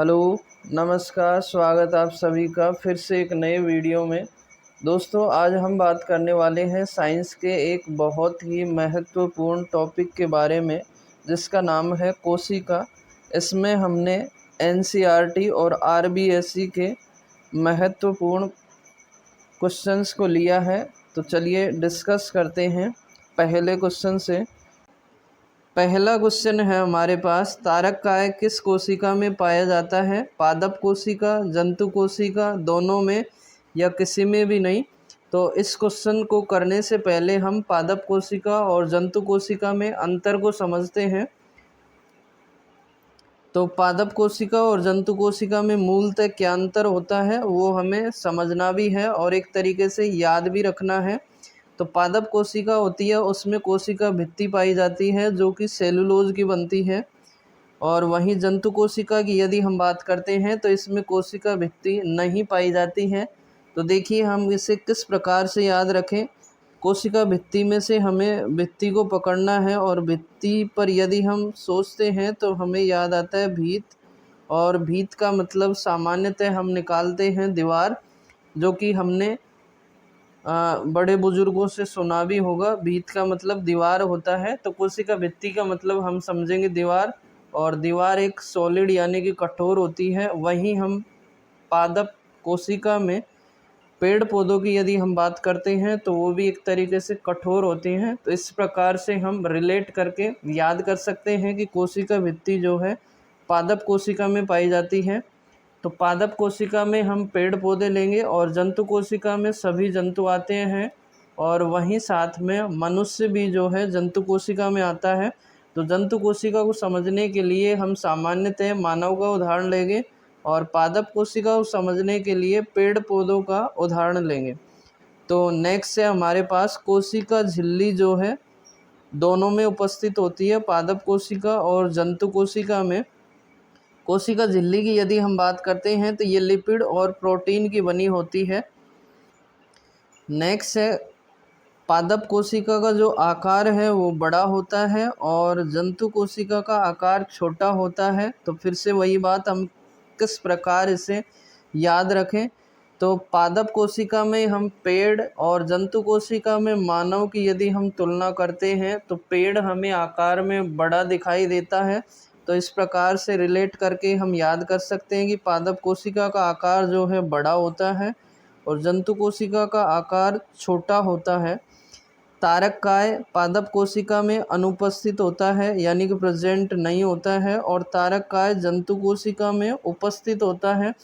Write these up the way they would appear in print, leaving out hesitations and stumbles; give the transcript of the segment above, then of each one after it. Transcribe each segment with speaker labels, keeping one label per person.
Speaker 1: Hello, नमस्कार, स्वागत आप सभी का फिर से एक नए वीडियो में। दोस्तों, आज हम बात करने वाले हैं साइंस के एक बहुत ही महत्वपूर्ण टॉपिक के बारे में, जिसका नाम है कोशिका। इसमें हमने एनसीईआरटी और आरबीएसई के महत्वपूर्ण क्वेश्चंस को लिया है। तो चलिए डिस्कस करते हैं पहले क्वेश्चन से। पहला क्वेश्चन है हमारे पास, तारक काय किस कोशिका में पाया जाता है? पादप कोशिका, जंतु कोशिका, दोनों में या किसी में भी नहीं? तो इस क्वेश्चन को करने से पहले हम पादप कोशिका और जंतु कोशिका में अंतर को समझते हैं। तो पादप कोशिका और जंतु कोशिका में मूलतः क्या अंतर होता है वो हमें समझना भी है और एक तरीके से याद भी रखना है। तो पादप कोशिका होती है, उसमें कोशिका भित्ति पाई जाती है जो कि सेलुलोज की बनती है। और वहीं जंतु कोशिका की यदि हम बात करते हैं तो इसमें कोशिका भित्ति नहीं पाई जाती है। तो देखिए हम इसे किस प्रकार से याद रखें। कोशिका भित्ति में से हमें भित्ति को पकड़ना है और भित्ति पर यदि हम सोचते हैं तो हमें याद आता है भीत। और भीत का मतलब सामान्यतः हम निकालते हैं दीवार, जो कि हमने बड़े बुजुर्गों से सुना भी होगा। भीत का मतलब दीवार होता है। तो कोशिका भित्ति का मतलब हम समझेंगे दीवार, और दीवार एक सॉलिड यानी कि कठोर होती है। वहीं हम पादप कोशिका में पेड़ पौधों की यदि हम बात करते हैं तो वो भी एक तरीके से कठोर होती हैं। तो इस प्रकार से हम रिलेट करके याद कर सकते हैं कि कोशिका भित्ति जो है पादप कोशिका में पाई जाती है। तो पादप कोशिका में हम पेड़ पौधे लेंगे और जंतु कोशिका में सभी जंतु आते हैं, और वहीं साथ में मनुष्य भी जो है जंतु कोशिका में आता है। तो जंतु कोशिका को समझने के लिए हम सामान्यतः मानव का उदाहरण लेंगे और पादप कोशिका को समझने के लिए पेड़ पौधों का उदाहरण लेंगे। तो नेक्स्ट है हमारे पास कोशिका झिल्ली, जो है दोनों में उपस्थित होती है, पादप कोशिका और जंतु कोशिका में। कोशिका झिल्ली की यदि हम बात करते हैं तो ये लिपिड और प्रोटीन की बनी होती है। नेक्स्ट है पादप कोशिका का जो आकार है वो बड़ा होता है और जंतु कोशिका का आकार छोटा होता है। तो फिर से वही बात, हम किस प्रकार इसे याद रखें। तो पादप कोशिका में हम पेड़ और जंतु कोशिका में मानव की यदि हम तुलना करते हैं तो पेड़ हमें आकार में बड़ा दिखाई देता है। तो इस प्रकार से रिलेट करके हम याद कर सकते हैं कि पादप कोशिका का आकार जो है बड़ा होता है और जंतु कोशिका का आकार छोटा होता है। तारक काय पादप कोशिका में अनुपस्थित होता है, यानी कि प्रेजेंट नहीं होता है, और तारक काय जंतु कोशिका में उपस्थित होता है।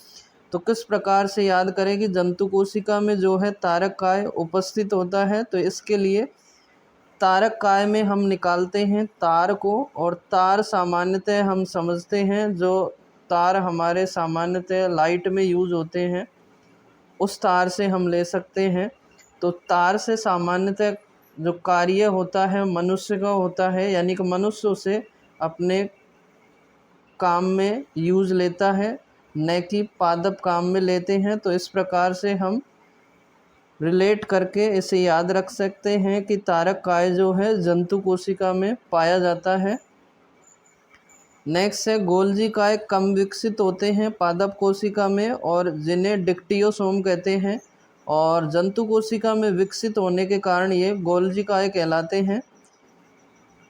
Speaker 1: तो किस प्रकार से याद करें कि जंतु कोशिका में जो है तारक काय उपस्थित होता है? तो इसके लिए तारक काय में हम निकालते हैं तार को, और तार सामान्यतः हम समझते हैं जो तार हमारे सामान्यतः लाइट में यूज होते हैं, उस तार से हम ले सकते हैं। तो तार से सामान्यतः जो कार्य होता है मनुष्य का होता है, यानी कि मनुष्य उसे अपने काम में यूज लेता है, न कि पादप काम में लेते हैं। तो इस प्रकार से हम रिलेट करके इसे याद रख सकते हैं कि तारक काय जो है जंतु कोशिका में पाया जाता है। नेक्स्ट है गोल्जी काय कम विकसित होते हैं पादप कोशिका में, और जिन्हें डिक्टियोसोम कहते हैं, और जंतु कोशिका में विकसित होने के कारण ये गोल्जी काय कहलाते हैं।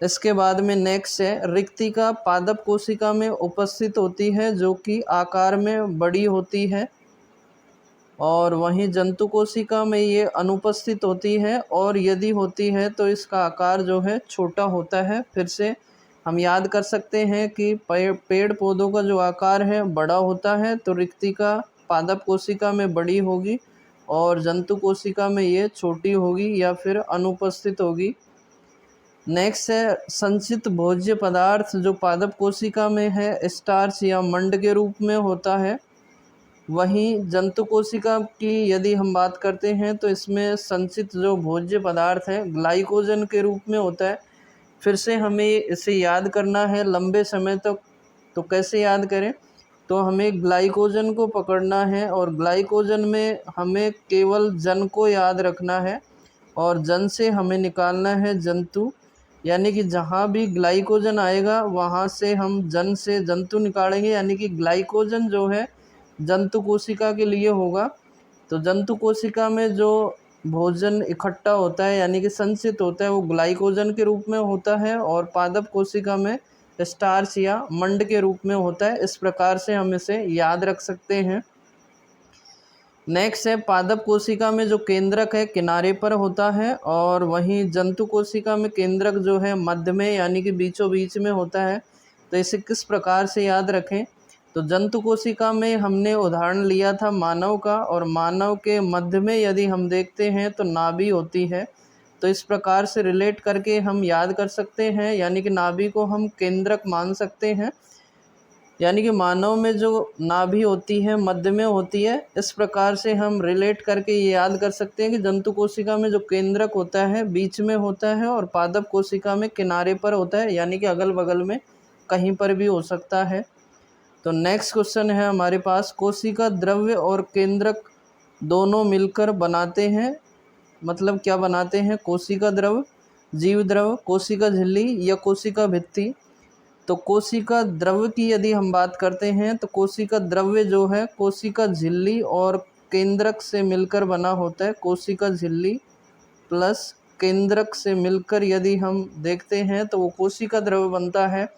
Speaker 1: इसके बाद में नेक्स्ट है रिक्तिका पादप कोशिका में उपस्थित होती है, जो कि आकार में बड़ी होती है, और वहीं जंतु कोशिका में ये अनुपस्थित होती है, और यदि होती है तो इसका आकार जो है छोटा होता है। फिर से हम याद कर सकते हैं कि पेड़ पौधों का जो आकार है बड़ा होता है, तो रिक्तिका पादप कोशिका में बड़ी होगी और जंतु कोशिका में ये छोटी होगी या फिर अनुपस्थित होगी। नेक्स्ट है संचित भोज्य पदार्थ, जो पादप कोशिका में है स्टार्च या मंड के रूप में होता है। वहीं जंतु कोशिका की यदि हम बात करते हैं तो इसमें संचित जो भोज्य पदार्थ है ग्लाइकोजन के रूप में होता है। फिर से हमें इसे याद करना है लंबे समय तक। तो कैसे याद करें? तो हमें ग्लाइकोजन को पकड़ना है, और ग्लाइकोजन में हमें केवल जन को याद रखना है, और जन से हमें निकालना है जंतु, यानी कि जहाँ भी ग्लाइकोजन आएगा वहाँ से हम जन से जंतु निकालेंगे, यानी कि ग्लाइकोजन जो है जंतु कोशिका के लिए होगा। तो जंतु कोशिका में जो भोजन इकट्ठा होता है यानी कि संचित होता है वो ग्लाइकोजन के रूप में होता है, और पादप कोशिका में स्टार्च या मंड के रूप में होता है। इस प्रकार से हम इसे याद रख सकते हैं। नेक्स्ट है, पादप कोशिका में जो केंद्रक है किनारे पर होता है, और वहीं जंतु कोशिका में केंद्रक जो है मध्य में यानी कि बीचों बीच में होता है। तो इसे किस प्रकार से याद रखें? तो जंतु कोशिका में हमने उदाहरण लिया था मानव का, और मानव के मध्य में यदि हम देखते हैं तो नाभि होती है। तो इस प्रकार से रिलेट करके हम याद कर सकते हैं, यानी कि नाभि को हम केंद्रक मान सकते हैं। यानी कि मानव में जो नाभि होती है मध्य में होती है। इस प्रकार से हम रिलेट करके ये याद कर सकते हैं कि जंतु कोशिका में जो केंद्रक होता है बीच में होता है, और पादप कोशिका में किनारे पर होता है, यानी कि अगल बगल में कहीं पर भी हो सकता है। तो नेक्स्ट क्वेश्चन है हमारे पास, कोशिका द्रव्य और केंद्रक दोनों मिलकर बनाते हैं, मतलब क्या बनाते हैं? कोशिका द्रव, जीव द्रव, कोशिका झिल्ली या कोशिका भित्ति। तो कोशिका द्रव्य की यदि हम बात करते हैं तो कोशिका द्रव्य जो है कोशिका झिल्ली और केंद्रक से मिलकर बना होता है। कोशिका झिल्ली प्लस केंद्रक से मिलकर यदि हम देखते हैं तो वो कोशिका द्रव्य बनता है।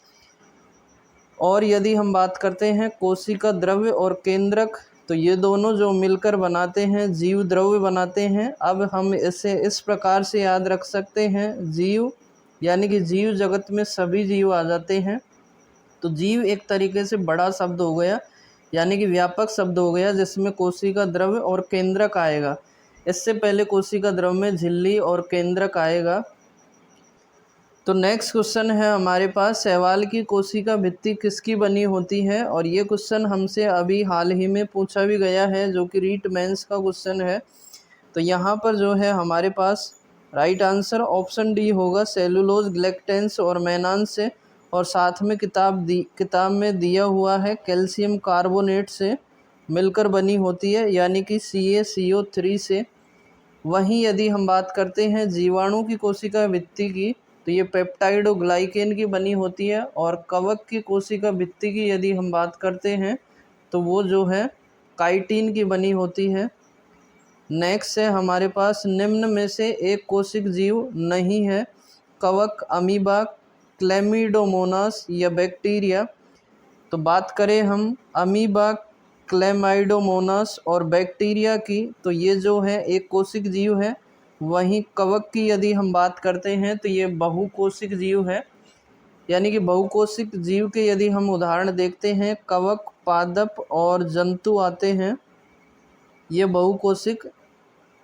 Speaker 1: और यदि हम बात करते हैं कोशिका द्रव्य और केंद्रक, तो ये दोनों जो मिलकर बनाते हैं जीव द्रव्य बनाते हैं। अब हम इसे इस प्रकार से याद रख सकते हैं, जीव यानी कि जीव जगत में सभी जीव आ जाते हैं। तो जीव एक तरीके से बड़ा शब्द हो गया, यानी कि व्यापक शब्द हो गया, जिसमें कोशिका द्रव्य और केंद्रक आएगा। इससे पहले कोशिका द्रव्य में झिल्ली और केंद्रक आएगा। तो नेक्स्ट क्वेश्चन है हमारे पास, शैवाल की कोशिका भित्ति किसकी बनी होती है? और ये क्वेश्चन हमसे अभी हाल ही में पूछा भी गया है, जो कि रीट मेंस का क्वेश्चन है। तो यहाँ पर जो है हमारे पास राइट आंसर ऑप्शन डी होगा, सेलुलोज, ग्लैक्टेंस और मेनान से। और साथ में किताब में दिया हुआ है कैल्शियम कार्बोनेट से मिलकर बनी होती है, यानी कि CaCO3 से। वहीं यदि हम बात करते हैं जीवाणु की कोशिका भित्ति की, तो ये पेप्टाइड और ग्लाइकेन की बनी होती है। और कवक की कोशिका भित्ति की यदि हम बात करते हैं तो वो जो है काइटिन की बनी होती है। नेक्स्ट है हमारे पास, निम्न में से एक कोशिक जीव नहीं है, कवक, अमीबा, क्लेमिडोमोनास या बैक्टीरिया। तो बात करें हम अमीबा, क्लेमाइडोमोनास और बैक्टीरिया की, तो ये जो है एक कोशिक जीव है। वहीं कवक की यदि हम बात करते हैं तो ये बहुकोशिक जीव है। यानी कि बहुकोशिक जीव के यदि हम उदाहरण देखते हैं, कवक, पादप और जंतु आते हैं, ये बहुकोशिक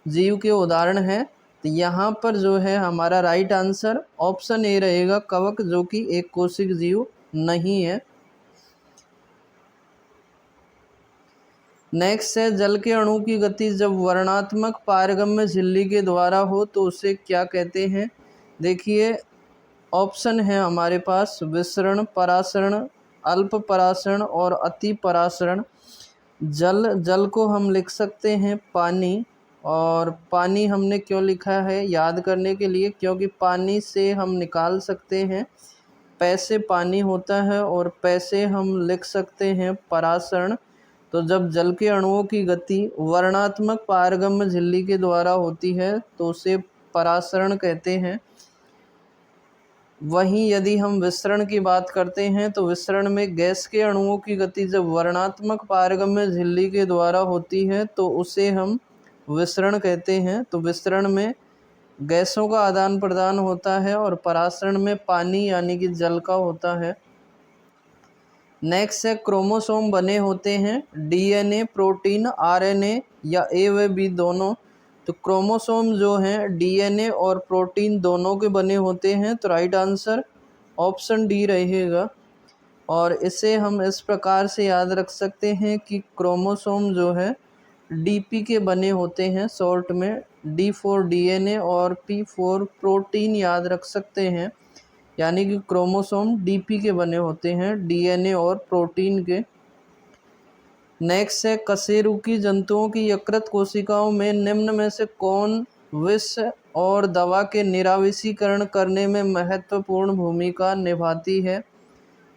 Speaker 1: जीव के उदाहरण हैं। तो यहाँ पर जो है हमारा राइट आंसर ऑप्शन ए रहेगा, कवक, जो कि एक कोशिक जीव नहीं है। नेक्स्ट है, जल के अणु की गति जब वर्णात्मक पारगम्य झिल्ली के द्वारा हो तो उसे क्या कहते हैं? देखिए ऑप्शन है हमारे पास, विसरण, परासरण, अल्प परासरण और अति परासरण। जल को हम लिख सकते हैं पानी, और पानी हमने क्यों लिखा है? याद करने के लिए, क्योंकि पानी से हम निकाल सकते हैं पैसे पानी होता है, और पैसे हम लिख सकते हैं परासरण। तो जब जल के अणुओं की गति वर्णात्मक पारगम्य झिल्ली के द्वारा होती है तो उसे परासरण कहते हैं। वहीं यदि हम विसरण की बात करते हैं तो विसरण में गैस के अणुओं की गति जब वर्णात्मक पारगम्य झिल्ली के द्वारा होती है तो उसे हम विसरण कहते हैं। तो विसरण में गैसों का आदान प्रदान होता है, और परासरण में पानी यानी कि जल का होता है। नेक्स्ट है, क्रोमोसोम बने होते हैं DNA, प्रोटीन, RNA या A व B दोनों। तो क्रोमोसोम जो हैं DNA और प्रोटीन दोनों के बने होते हैं। तो राइट आंसर ऑप्शन डी रहेगा। और इसे हम इस प्रकार से याद रख सकते हैं कि क्रोमोसोम जो है DP के बने होते हैं, शॉर्ट में D फॉर DNA और P फॉर प्रोटीन याद रख सकते हैं। यानी कि क्रोमोसोम DP के बने होते हैं, DNA और प्रोटीन के। नेक्स्ट है, कशेरुकी जंतुओं की यकृत कोशिकाओं में निम्न में से कौन विष और दवा के निरावशीकरण करने में महत्वपूर्ण भूमिका निभाती है।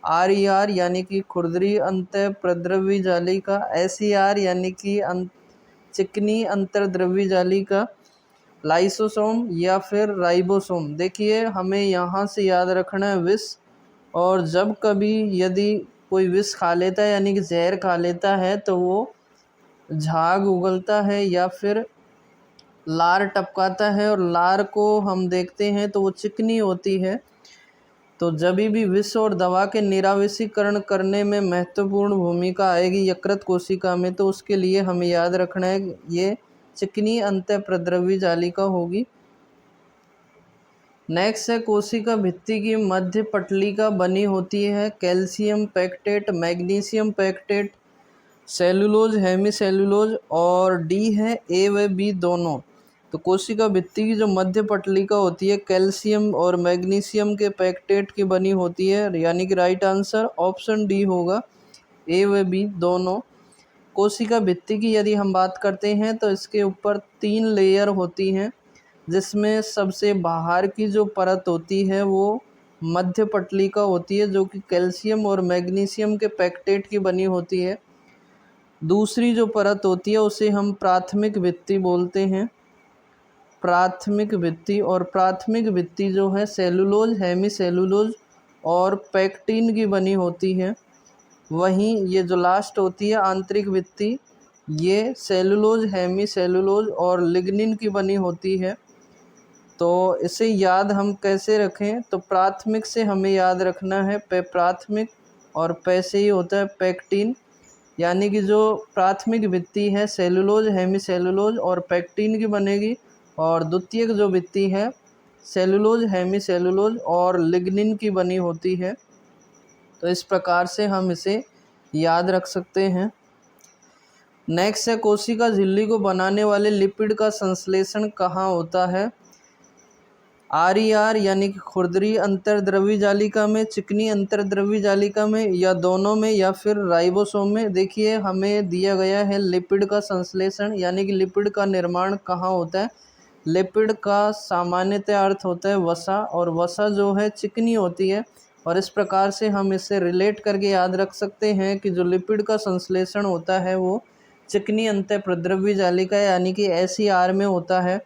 Speaker 1: RER यानी कि खुरदरी अंतःप्रद्रव्य जालिका, SER यानी कि चिकनी अंतर्द्रव्य जालिका, लाइसोसोम या फिर राइबोसोम। देखिए हमें यहाँ से याद रखना है विष, और जब कभी यदि कोई विष खा लेता है यानी कि जहर खा लेता है तो वो झाग उगलता है या फिर लार टपकाता है, और लार को हम देखते हैं तो वो चिकनी होती है। तो जब भी विष और दवा के निरावशीकरण करने में महत्वपूर्ण भूमिका आएगी यकृत कोशिका में, तो उसके लिए हमें याद रखना है ये चिकनी अंतःप्रद्रव्य जालिका होगी। नेक्स्ट है कोशिका भित्ति की मध्य पटलिका बनी होती है calcium pectate, magnesium pectate, cellulose, hemicellulose, और डी है ए व बी दोनों। तो कोशिका भित्ति की जो मध्य पटलिका होती है कैल्शियम और मैग्नीशियम के पैक्टेट की बनी होती है, यानी कि राइट आंसर ऑप्शन डी होगा, ए व बी दोनों। कोशिका भित्ति की यदि हम बात करते हैं तो इसके ऊपर 3 लेयर होती हैं, जिसमें सबसे बाहर की जो परत होती है वो मध्य पटलिका होती है, जो कि कैल्शियम और मैग्नीशियम के पैक्टेट की बनी होती है। दूसरी जो परत होती है उसे हम प्राथमिक भित्ति बोलते हैं, प्राथमिक भित्ति। और प्राथमिक भित्ति जो है सेलुलोज, हेमीसेलुलोज और पैक्टिन की बनी होती है। वहीं ये जो लास्ट होती है आंतरिक भित्ति, ये सेलुलोज, हेमीसेलुलोज और लिग्निन की बनी होती है। तो इसे याद हम कैसे रखें, तो प्राथमिक से हमें याद रखना है प्राथमिक, और पै से ही होता है पैक्टिन, यानी कि जो प्राथमिक भित्ति है सेलुलोज, हेमीसेलुलोज और पैक्टिन की बनेगी, और द्वितीयक जो भित्ति है सेलुलोज, हेमीसेलुलोज और लिग्निन की बनी होती है। तो इस प्रकार से हम इसे याद रख सकते हैं। नेक्स्ट है कोशिका झिल्ली को बनाने वाले लिपिड का संश्लेषण कहाँ होता है। RER यानी कि खुरदरी अंतर्द्रव्य जालिका में, चिकनी अंतर्द्रव्य जालिका में, या दोनों में, या फिर राइबोसोम में। देखिए हमें दिया गया है लिपिड का संश्लेषण यानी कि लिपिड का निर्माण कहाँ होता है। लिपिड का सामान्यतः अर्थ होता है वसा, और वसा जो है चिकनी होती है, और इस प्रकार से हम इसे रिलेट करके याद रख सकते हैं कि जो लिपिड का संश्लेषण होता है वो चिकनी अंतःप्रद्रव्य जालिका यानी कि SER में होता है।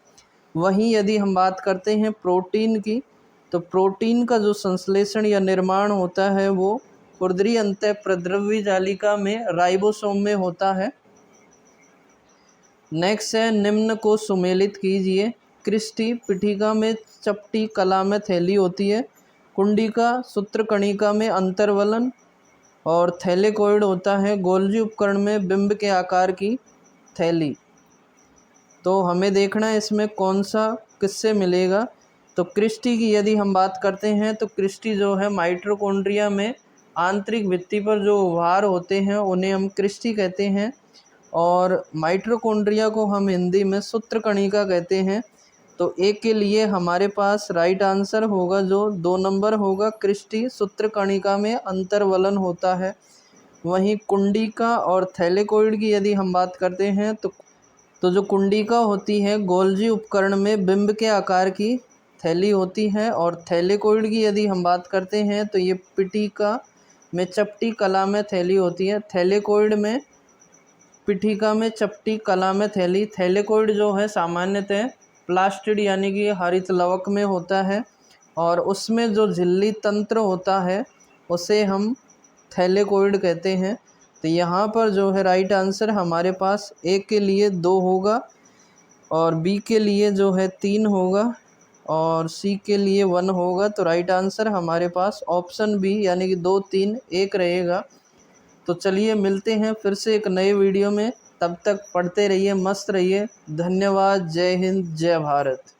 Speaker 1: वहीं यदि हम बात करते हैं प्रोटीन की, तो प्रोटीन का जो संश्लेषण या निर्माण होता है वो खुरदरी अंतःप्रद्रव्य जालिका में, राइबोसोम में होता है। नेक्स्ट है निम्न को सुमेलित कीजिए। क्रिस्टी पिठिका में चपटी कला में थैली होती है, कुंडिका सूत्रकणिका में अंतर्वलन, और थैलेकोइड होता है गोल्जी उपकरण में बिंब के आकार की थैली। तो हमें देखना है इसमें कौन सा किससे मिलेगा। तो क्रिस्टी की यदि हम बात करते हैं तो क्रिस्टी जो है माइटोकॉन्ड्रिया में आंतरिक भित्ति पर जो उभार होते हैं उन्हें हम क्रिस्टी कहते हैं, और माइटोकॉन्ड्रिया को हम हिंदी में सूत्रकणिका कहते हैं। तो एक के लिए हमारे पास राइट आंसर होगा जो 2 नंबर होगा, क्रिस्टी सूत्रकणिका में अंतर्वलन होता है। वहीं कुंडिका और थैलेकोइड की यदि हम बात करते हैं तो जो कुंडिका होती है गोल्जी उपकरण में बिंब के आकार की थैली होती है, और थैलेकोइड की यदि हम बात करते हैं तो ये पिठिका में चपटी कला में थैली होती है। थैलेकोइड में पिठिका में चपटी कला में थैली। थैलेकोइड जो है सामान्यतः प्लास्टिड यानी कि हरित लवक में होता है, और उसमें जो झिल्ली तंत्र होता है उसे हम थैलेकोइड कहते हैं। तो यहाँ पर जो है राइट आंसर हमारे पास ए के लिए 2 होगा, और बी के लिए जो है 3 होगा, और सी के लिए 1 होगा। तो राइट आंसर हमारे पास ऑप्शन बी यानी कि 2, 3, 1 रहेगा। तो चलिए मिलते हैं फिर से एक नए वीडियो में, तब तक पढ़ते रहिए, मस्त रहिए। धन्यवाद। जय हिंद, जय भारत।